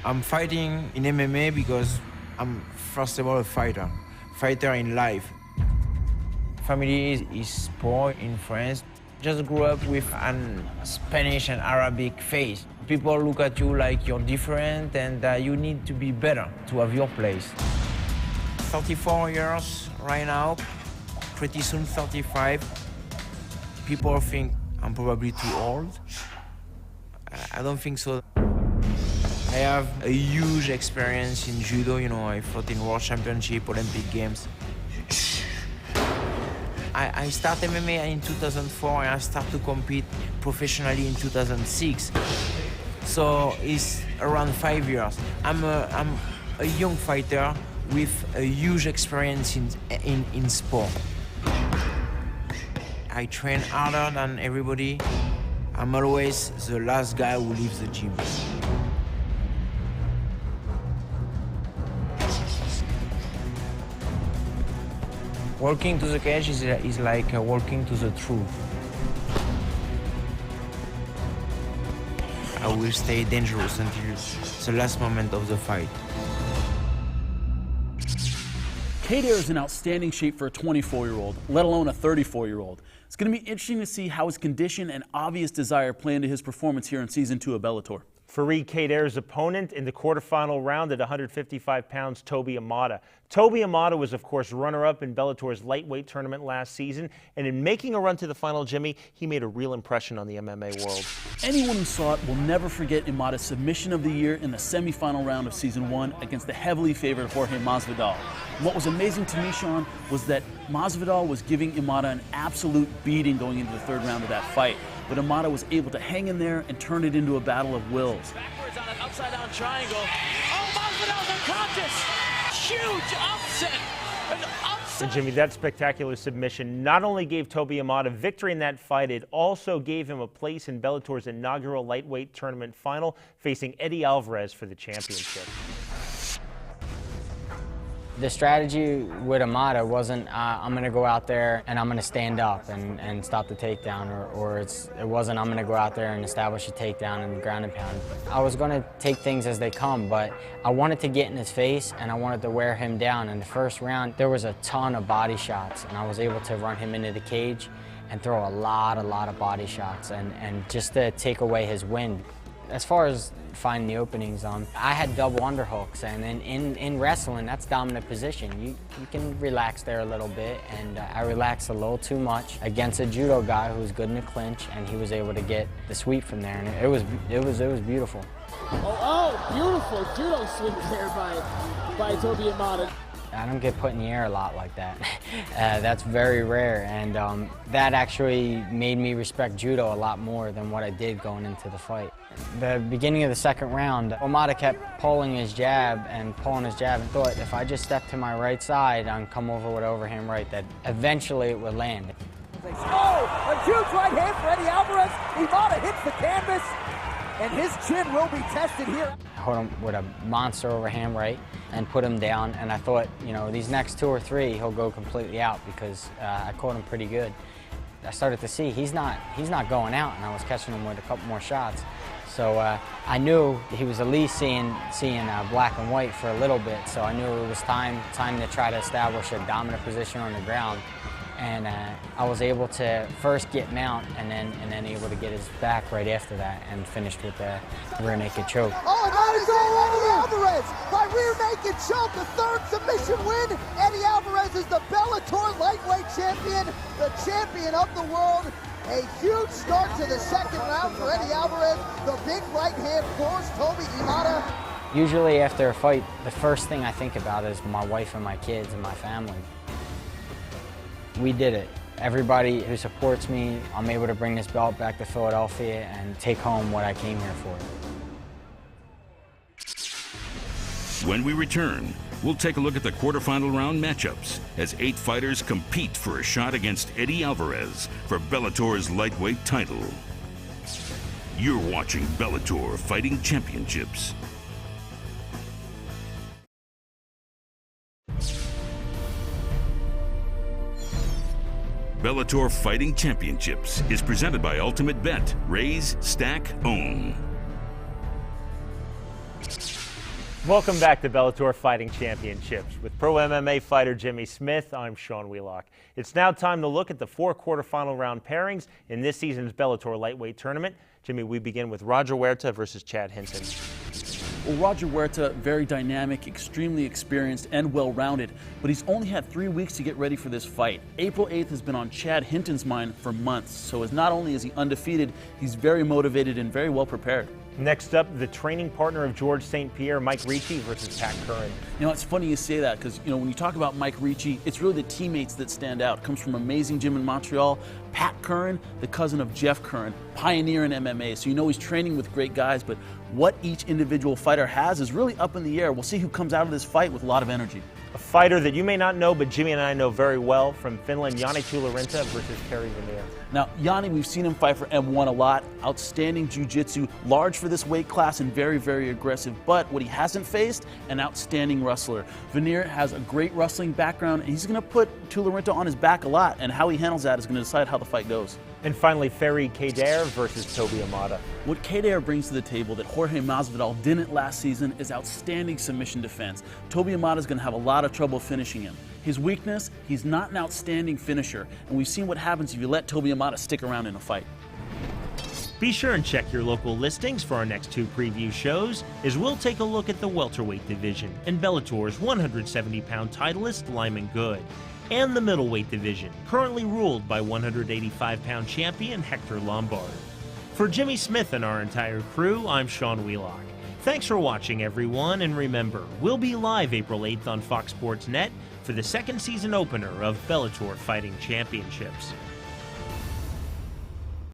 I'm fighting in MMA because I'm, first of all, a fighter in life. Family is sport in France. Just grew up with an Spanish and Arabic face. People look at you like you're different and you need to be better to have your place. 34 years right now, pretty soon 35. People think I'm probably too old. I don't think so. I have a huge experience in judo, you know, I fought in World Championship, Olympic Games. I started MMA in 2004 and I started to compete professionally in 2006. So it's around 5 years. I'm a young fighter with a huge experience in sport. I train harder than everybody. I'm always the last guy who leaves the gym. Walking to the cage is like walking to the truth. I will stay dangerous until the last moment of the fight. Kadair is in outstanding shape for a 24-year-old, let alone a 34-year-old. It's going to be interesting to see how his condition and obvious desire play into his performance here in Season 2 of Bellator. Farih Kadair's opponent in the quarterfinal round at 155 pounds, Toby Amada. Toby Amada was, of course, runner-up in Bellator's lightweight tournament last season, and in making a run to the final, Jimmy, he made a real impression on the MMA world. Anyone who saw it will never forget Amada's submission of the year in the semifinal round of Season 1 against the heavily favored Jorge Masvidal. And what was amazing to me, Sean, was that Masvidal was giving Amada an absolute beating going into the third round of that fight. But Amada was able to hang in there and turn it into a battle of wills. Backwards on an upside-down triangle. Oh, Masvidal's unconscious! Huge upset! An upset! And Jimmy, that spectacular submission not only gave Toby Amada victory in that fight, it also gave him a place in Bellator's inaugural lightweight tournament final, facing Eddie Alvarez for the championship. The strategy with Amada wasn't I'm going to go out there and I'm going to stand up and stop the takedown, or it wasn't I'm going to go out there and establish a takedown and ground and pound. I was going to take things as they come, but I wanted to get in his face and I wanted to wear him down. In the first round, there was a ton of body shots, and I was able to run him into the cage and throw a lot of body shots and just to take away his wind. As far as finding the openings, I had double underhooks, and in wrestling, that's dominant position. You can relax there a little bit, and I relaxed a little too much against a judo guy who's good in the clinch, and he was able to get the sweep from there, and it was beautiful. Oh, beautiful judo sweep there by Toby Amada. I don't get put in the air a lot like that. That's very rare, and that actually made me respect judo a lot more than what I did going into the fight. The beginning of the second round, Amada kept pulling his jab and thought if I just step to my right side and come over with overhand right, that eventually it would land. Oh, a huge right hand for Eddie Alvarez. Amada hits the canvas, and his chin will be tested here. I hit him with a monster overhand right and put him down, and I thought, you know, these next 2 or 3, he'll go completely out because I caught him pretty good. I started to see he's not going out, and I was catching him with a couple more shots. So I knew he was at least seeing black and white for a little bit, so I knew it was time to try to establish a dominant position on the ground. And I was able to first get mount and then able to get his back right after that and finished with the rear naked choke. Oh, and that is Eddie Alvarez by rear naked choke, the 3rd submission win. Eddie Alvarez is the Bellator lightweight champion, the champion of the world. A huge start to the second round for Eddie Alvarez. The big right hand forced Toby Amada. Usually after a fight, the first thing I think about is my wife and my kids and my family. We did it. Everybody who supports me, I'm able to bring this belt back to Philadelphia and take home what I came here for. When we return, we'll take a look at the quarterfinal round matchups as 8 fighters compete for a shot against Eddie Alvarez for Bellator's lightweight title. You're watching Bellator Fighting Championships. Bellator Fighting Championships is presented by Ultimate Bet. Raise, stack, own. Welcome back to Bellator Fighting Championships. With pro MMA fighter Jimmy Smith, I'm Sean Wheelock. It's now time to look at the 4 quarterfinal round pairings in this season's Bellator lightweight tournament. Jimmy, we begin with Roger Huerta versus Chad Hinton. Well, Roger Huerta, very dynamic, extremely experienced, and well-rounded, but he's only had 3 weeks to get ready for this fight. April 8th has been on Chad Hinton's mind for months, so as not only is he undefeated, he's very motivated and very well prepared. Next up, the training partner of George St. Pierre, Mike Ricci versus Pat Curran. You know, it's funny you say that because, when you talk about Mike Ricci, it's really the teammates that stand out. Comes from amazing gym in Montreal. Pat Curran, the cousin of Jeff Curran, pioneer in MMA. So he's training with great guys, but what each individual fighter has is really up in the air. We'll see who comes out of this fight with a lot of energy. A fighter that you may not know, but Jimmy and I know very well, from Finland, Jani Tulorinta versus Kerry Veneer. Now, Jani, we've seen him fight for M1 a lot. Outstanding jiu-jitsu, large for this weight class and very, very aggressive. But what he hasn't faced, an outstanding wrestler. Veneer has a great wrestling background, and he's going to put Tulorinta on his back a lot, and how he handles that is going to decide how the fight goes. And finally, Farih Kadair versus Toby Amada. What Kadair brings to the table that Jorge Masvidal didn't last season is outstanding submission defense. Toby Amada is going to have a lot of trouble finishing him. His weakness, he's not an outstanding finisher, and we've seen what happens if you let Toby Amada stick around in a fight. Be sure and check your local listings for our next 2 preview shows, as we'll take a look at the welterweight division and Bellator's 170-pound titleist Lyman Good, and the middleweight division, currently ruled by 185-pound champion Hector Lombard. For Jimmy Smith and our entire crew, I'm Sean Wheelock. Thanks for watching, everyone, and remember, we'll be live April 8th on Fox Sports Net for the 2nd season opener of Bellator Fighting Championships.